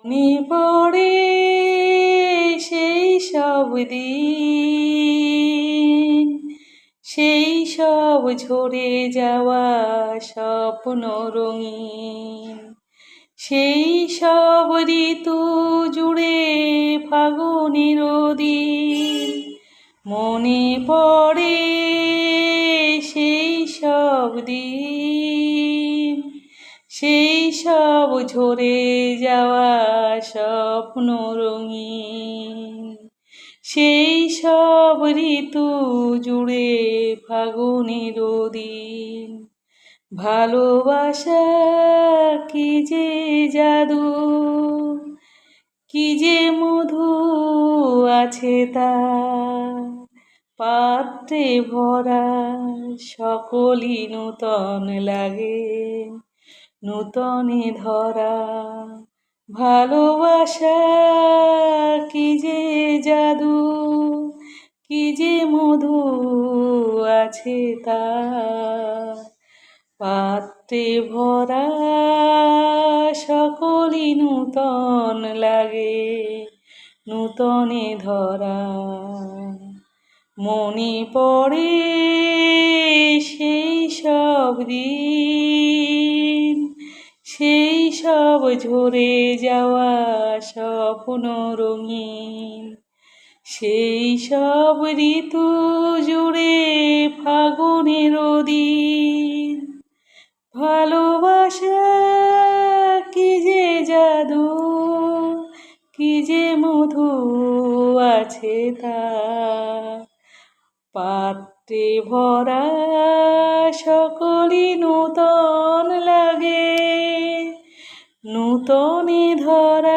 মনে পড়ে সেই সব দিন, সেই সব ঝরে যাওয়া স্বপ্ন রঙিন, সেই সব ঋতু জুড়ে ফাগুনের দিন। মনে পড়ে সেই সব দিন, সেই সব ঝরে যাওয়া স্বপ্ন রঙিন, সেই সব ঋতু জুড়ে ফাগুনের দিন। ভালোবাসা কি যে জাদু, কি যে মধু আছে তার, পাত্রে ভরা সকলই নূতন লাগে, নূতনে ধরা। ভালোবাসা কি যে জাদু, কি যে মধু আছে তার, পাত্রে ভরা সকলই নূতন লাগে, নূতনে ধরা। মনে পড়ে সেই সব দিন, সেই সব ঝরে যাওয়া স্বপ্ন রঙিন, সেই সব ঋতু জুড়ে ফাগুনের দিন। ভালোবাসা কি যে জাদু, কি যে মধু আছে তার, পাত্রে ভরা সকলই নূতন লাগে, নূতনে ধরা।